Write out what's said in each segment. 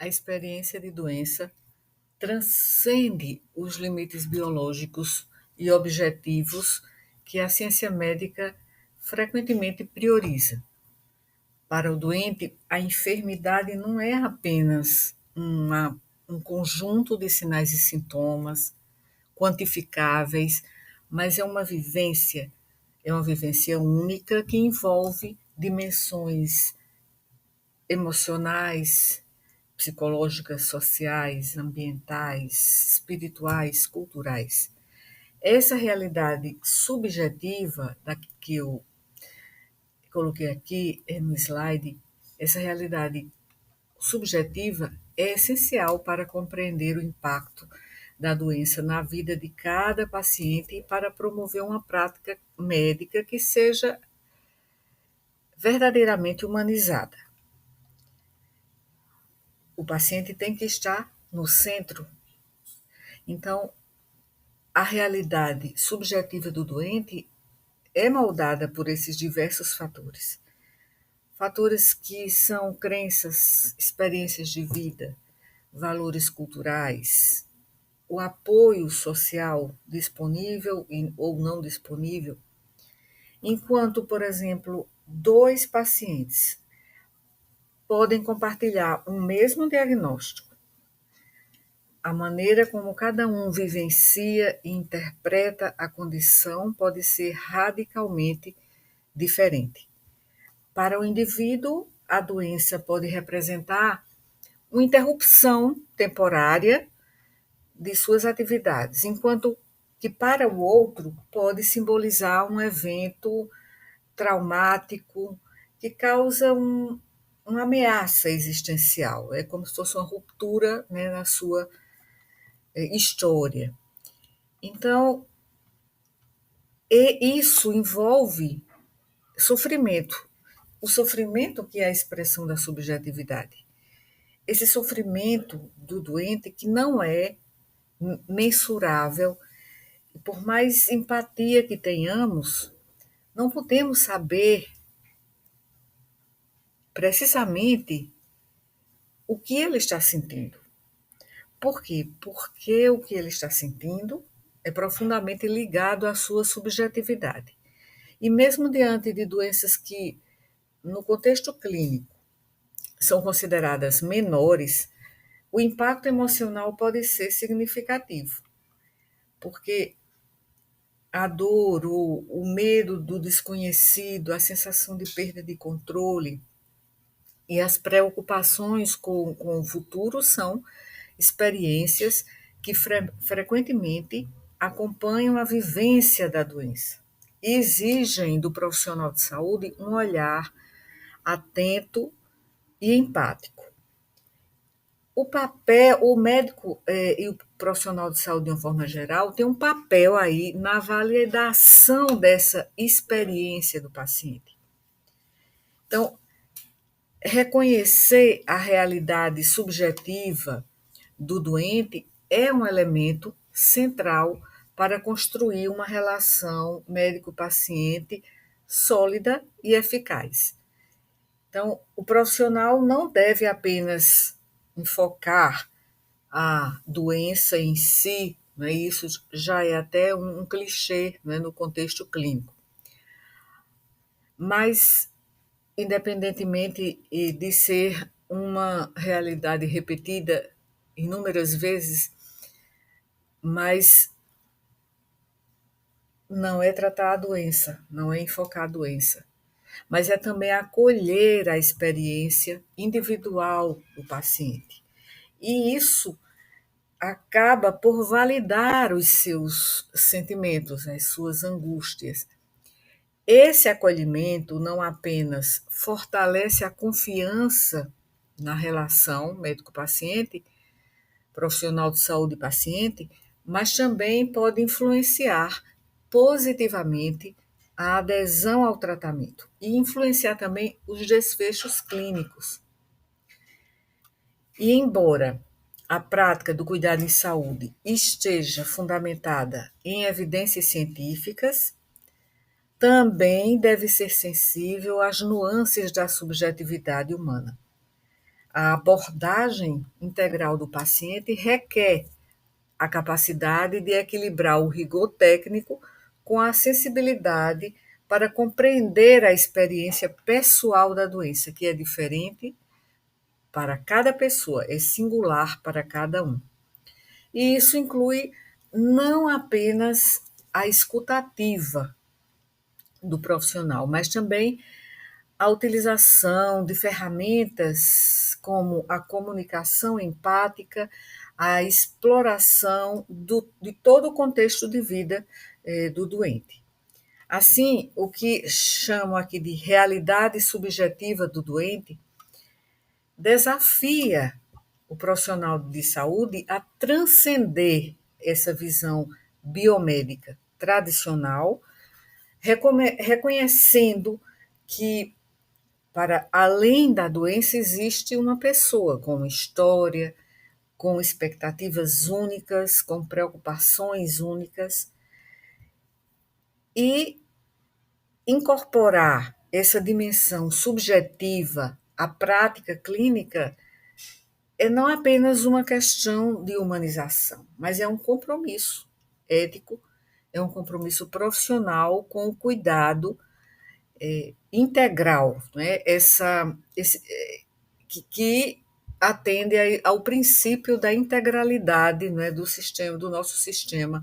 A experiência de doença transcende os limites biológicos e objetivos que a ciência médica frequentemente prioriza. Para o doente, a enfermidade não é apenas um conjunto de sinais e sintomas quantificáveis, mas é uma vivência única que envolve dimensões emocionais, psicológicas, sociais, ambientais, espirituais, culturais. Essa realidade subjetiva da que eu coloquei aqui no slide, essa realidade subjetiva é essencial para compreender o impacto da doença na vida de cada paciente e para promover uma prática médica que seja verdadeiramente humanizada. O paciente tem que estar no centro. Então, a realidade subjetiva do doente é moldada por esses diversos fatores. Fatores que são crenças, experiências de vida, valores culturais, o apoio social disponível ou não disponível, enquanto, por exemplo, dois pacientes podem compartilhar um mesmo diagnóstico, a maneira como cada um vivencia e interpreta a condição pode ser radicalmente diferente. Para o indivíduo, a doença pode representar uma interrupção temporária de suas atividades, enquanto que para o outro pode simbolizar um evento traumático que causa uma ameaça existencial. É como se fosse uma ruptura, né, na sua história. Então, isso envolve sofrimento. O sofrimento que é a expressão da subjetividade. Esse sofrimento do doente que não é mensurável, por mais empatia que tenhamos, não podemos saber precisamente o que ele está sentindo. Por quê? Porque o que ele está sentindo é profundamente ligado à sua subjetividade. E mesmo diante de doenças que, no contexto clínico, são consideradas menores, o impacto emocional pode ser significativo, porque a dor, o medo do desconhecido, a sensação de perda de controle e as preocupações com o futuro são experiências que frequentemente acompanham a vivência da doença e exigem do profissional de saúde um olhar atento e empático. O médico e o profissional de saúde, de uma forma geral, tem um papel aí na validação dessa experiência do paciente. Então, reconhecer a realidade subjetiva do doente é um elemento central para construir uma relação médico-paciente sólida e eficaz. Então, o profissional não deve apenas enfocar a doença em si, né? Isso já é até um clichê, né, no contexto clínico. Mas, independentemente de ser uma realidade repetida inúmeras vezes, mas não é tratar a doença, não é enfocar a doença, mas é também acolher a experiência individual do paciente. E isso acaba por validar os seus sentimentos, as suas angústias. Esse acolhimento não apenas fortalece a confiança na relação médico-paciente, profissional de saúde e paciente, mas também pode influenciar positivamente a adesão ao tratamento e influenciar também os desfechos clínicos. E embora a prática do cuidado em saúde esteja fundamentada em evidências científicas, também deve ser sensível às nuances da subjetividade humana. A abordagem integral do paciente requer a capacidade de equilibrar o rigor técnico com a sensibilidade para compreender a experiência pessoal da doença, que é diferente para cada pessoa, é singular para cada um. E isso inclui não apenas a escutativa do profissional, mas também a utilização de ferramentas como a comunicação empática, a exploração de todo o contexto de vida do doente. Assim, o que chamo aqui de realidade subjetiva do doente desafia o profissional de saúde a transcender essa visão biomédica tradicional, reconhecendo que para além da doença existe uma pessoa com história, com expectativas únicas, com preocupações únicas, e incorporar essa dimensão subjetiva à prática clínica é não apenas uma questão de humanização, mas é um compromisso ético, é um compromisso profissional com o cuidado integral, né? Que atende ao princípio da integralidade, né, do sistema, do nosso sistema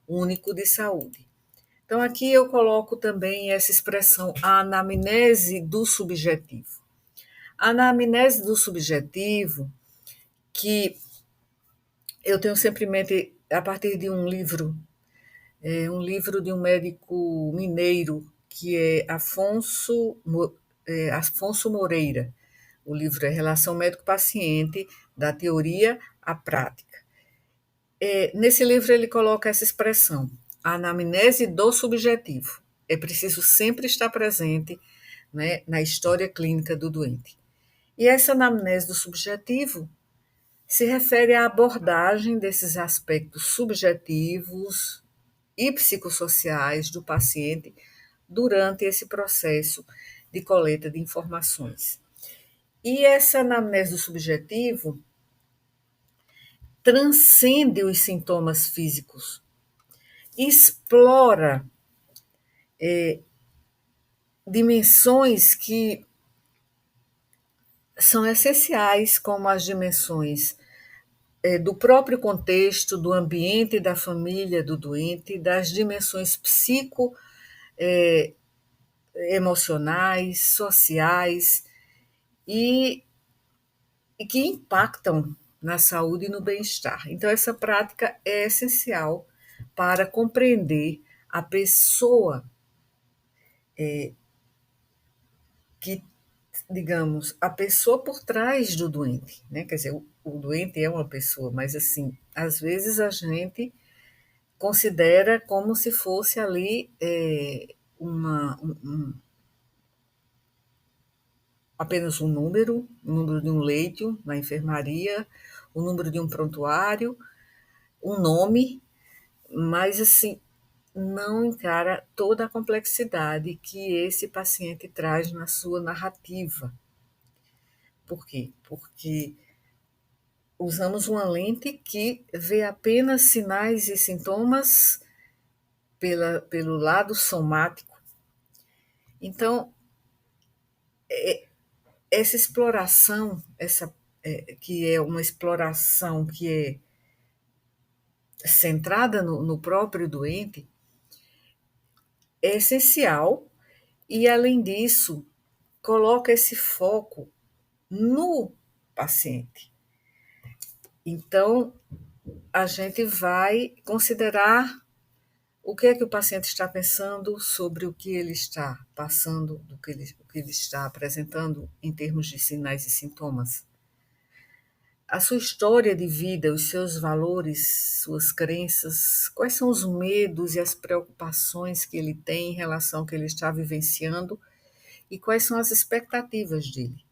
único de saúde. Então, aqui eu coloco também essa expressão, a anamnese do subjetivo. A anamnese do subjetivo, que eu tenho sempre em mente a partir de um livro de um médico mineiro, que é Afonso Moreira. O livro é Relação Médico-Paciente, da Teoria à Prática. Nesse livro ele coloca essa expressão, a anamnese do subjetivo. É preciso sempre estar presente, né, na história clínica do doente. E essa anamnese do subjetivo se refere à abordagem desses aspectos subjetivos e psicossociais do paciente durante esse processo de coleta de informações. E essa anamnese do subjetivo transcende os sintomas físicos, explora dimensões que são essenciais, como as dimensões do próprio contexto, do ambiente, da família do doente, das dimensões psicoemocionais, sociais e que impactam na saúde e no bem-estar. Então, essa prática é essencial para compreender a pessoa que, digamos, a pessoa por trás do doente, né? Quer dizer, o doente é uma pessoa, mas assim, às vezes a gente considera como se fosse ali apenas um número de um leito na enfermaria, o número de um prontuário, um nome, mas assim, não encara toda a complexidade que esse paciente traz na sua narrativa. Por quê? Porque usamos uma lente que vê apenas sinais e sintomas pelo lado somático. Então, essa exploração, que é uma exploração que é centrada no próprio doente, é essencial e, além disso, coloca esse foco no paciente. Então, a gente vai considerar o que é que o paciente está pensando sobre o que ele está passando, o que ele está apresentando em termos de sinais e sintomas. A sua história de vida, os seus valores, suas crenças, quais são os medos e as preocupações que ele tem em relação ao que ele está vivenciando e quais são as expectativas dele.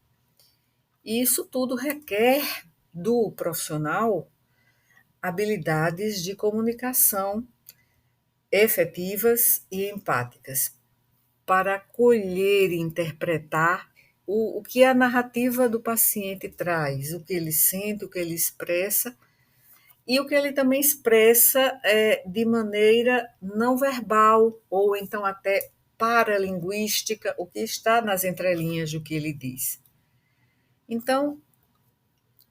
E isso tudo requer do profissional habilidades de comunicação efetivas e empáticas para acolher e interpretar o que a narrativa do paciente traz, o que ele sente, o que ele expressa, e o que ele também expressa de maneira não verbal, ou então até paralinguística, o que está nas entrelinhas do que ele diz. Então,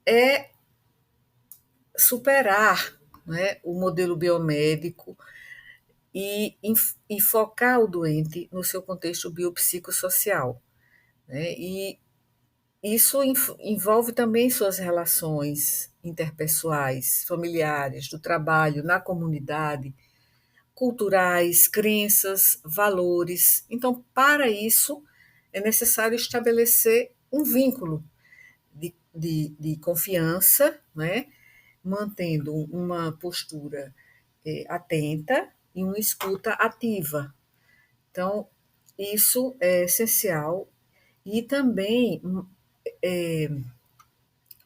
é superar, né, o modelo biomédico e focar o doente no seu contexto biopsicossocial, né? E isso envolve também suas relações interpessoais, familiares, do trabalho, na comunidade, culturais, crenças, valores. Então, para isso, é necessário estabelecer um vínculo de confiança, né? Mantendo uma postura atenta e uma escuta ativa. Então, isso é essencial e também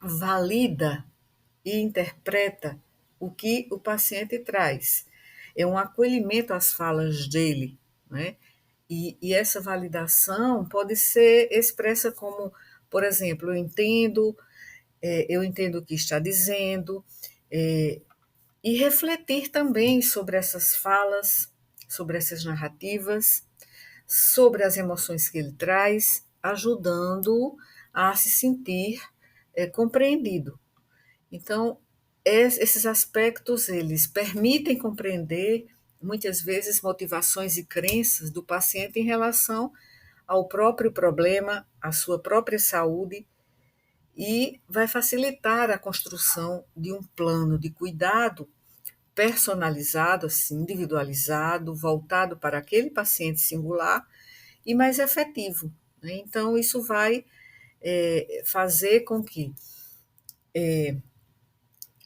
valida e interpreta o que o paciente traz. É um acolhimento às falas dele, né? E essa validação pode ser expressa como, por exemplo, eu entendo o que está dizendo, é, e refletir também sobre essas falas, sobre essas narrativas, sobre as emoções que ele traz, ajudando a se sentir compreendido. Então, esses aspectos eles permitem compreender muitas vezes motivações e crenças do paciente em relação ao próprio problema, à sua própria saúde e vai facilitar a construção de um plano de cuidado personalizado, assim, individualizado, voltado para aquele paciente singular e mais efetivo, né? Então, isso vai fazer com que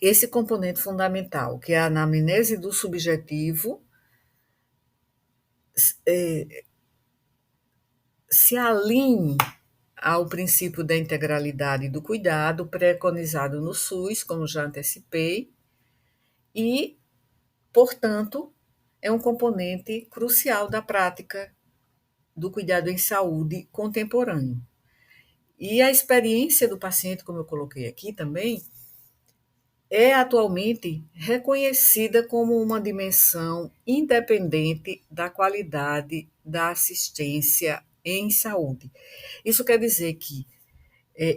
esse componente fundamental, que é a anamnese do subjetivo, se alinhe ao princípio da integralidade do cuidado preconizado no SUS, como já antecipei, e, portanto, é um componente crucial da prática do cuidado em saúde contemporâneo. E a experiência do paciente, como eu coloquei aqui também, é atualmente reconhecida como uma dimensão independente da qualidade da assistência em saúde. Isso quer dizer que,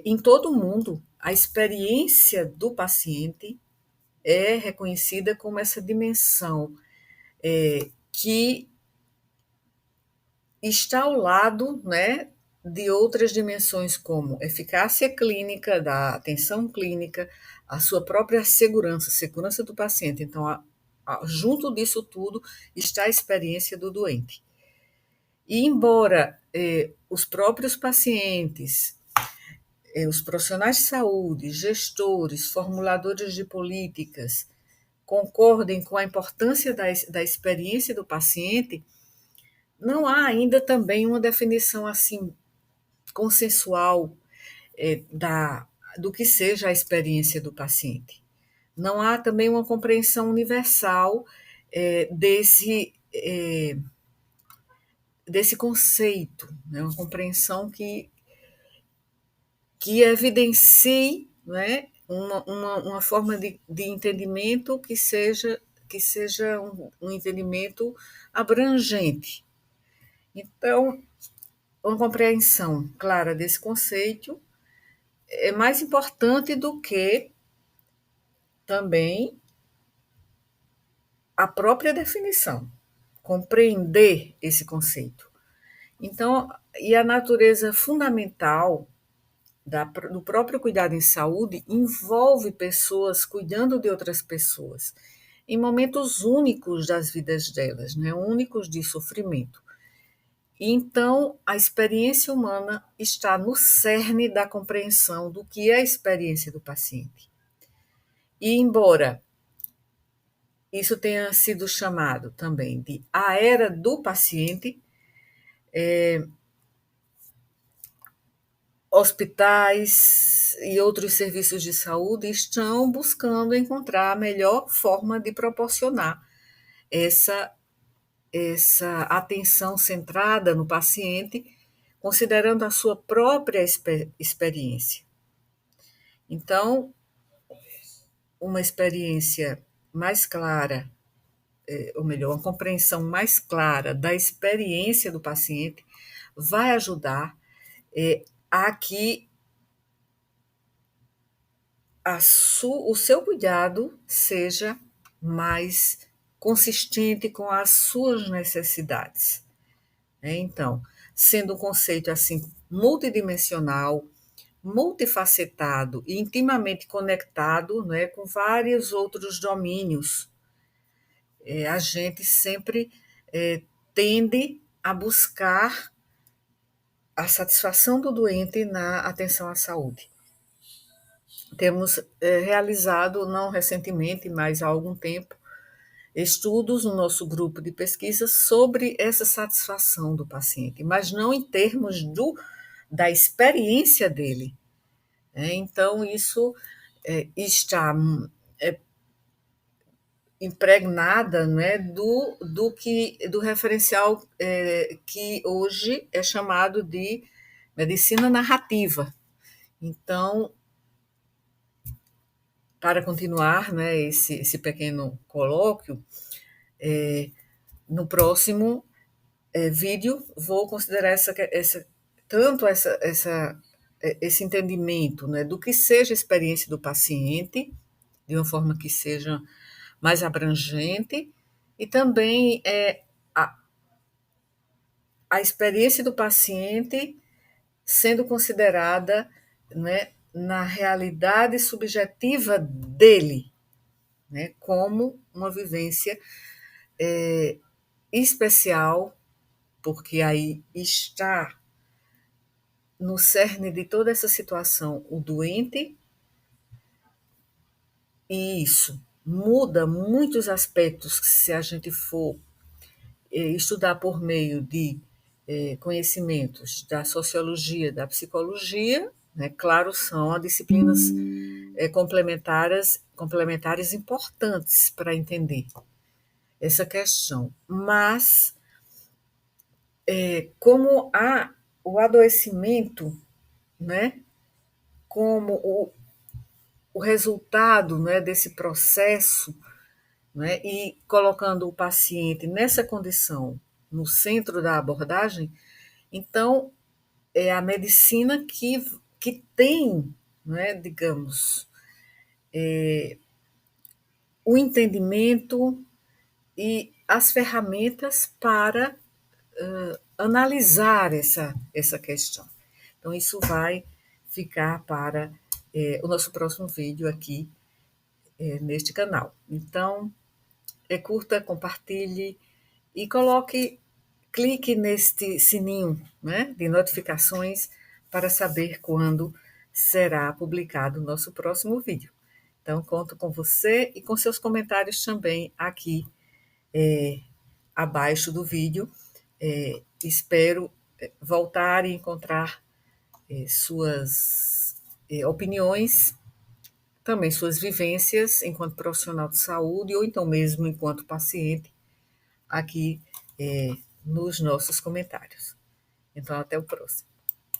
em todo o mundo, a experiência do paciente é reconhecida como essa dimensão que está ao lado, né, de outras dimensões como eficácia clínica, da atenção clínica, a sua própria segurança, segurança do paciente. Então, junto disso tudo está a experiência do doente. E embora os próprios pacientes, os profissionais de saúde, gestores, formuladores de políticas, concordem com a importância da experiência do paciente, não há ainda também uma definição assim consensual do que seja a experiência do paciente. Não há também uma compreensão universal desse conceito, né? Uma compreensão que evidencie, né, uma forma de entendimento que seja um entendimento abrangente. Então, uma compreensão clara desse conceito é mais importante do que também a própria definição, compreender esse conceito. Então, e a natureza fundamental do próprio cuidado em saúde envolve pessoas cuidando de outras pessoas, em momentos únicos das vidas delas, né? Únicos de sofrimento. E então, a experiência humana está no cerne da compreensão do que é a experiência do paciente. E, embora isso tenha sido chamado também de a era do paciente, hospitais e outros serviços de saúde estão buscando encontrar a melhor forma de proporcionar essa atenção centrada no paciente considerando a sua própria experiência. Então, uma experiência mais clara, ou melhor, uma compreensão mais clara da experiência do paciente vai ajudar a que o seu cuidado seja mais consistente com as suas necessidades. Então, sendo um conceito assim multidimensional, multifacetado e intimamente conectado, né, com vários outros domínios, a gente sempre tende a buscar a satisfação do doente na atenção à saúde. Temos realizado, não recentemente, mas há algum tempo, estudos no nosso grupo de pesquisa sobre essa satisfação do paciente, mas não em termos da experiência dele. Então, isso está impregnada, né, do referencial que hoje é chamado de medicina narrativa. Então, para continuar, né, esse pequeno colóquio, no próximo vídeo vou considerar esse entendimento, né, do que seja a experiência do paciente, de uma forma que seja mais abrangente, e também a, a experiência do paciente sendo considerada, né, na realidade subjetiva dele, né, como uma vivência especial, porque aí está no cerne de toda essa situação o doente, e isso muda muitos aspectos se a gente for estudar por meio de conhecimentos da sociologia, da psicologia, né? Claro, são disciplinas complementares importantes para entender essa questão. Mas, como o adoecimento, né? Como o resultado, né, desse processo, né, e colocando o paciente nessa condição no centro da abordagem, então é a medicina que tem, né, digamos, o entendimento e as ferramentas para analisar essa questão. Então, isso vai ficar para o nosso próximo vídeo aqui neste canal. Então, curta, compartilhe e clique neste sininho, né, de notificações para saber quando será publicado o nosso próximo vídeo. Então, conto com você e com seus comentários também aqui abaixo do vídeo. Espero voltar e encontrar suas opiniões, também suas vivências enquanto profissional de saúde ou então mesmo enquanto paciente aqui nos nossos comentários. Então, até o próximo.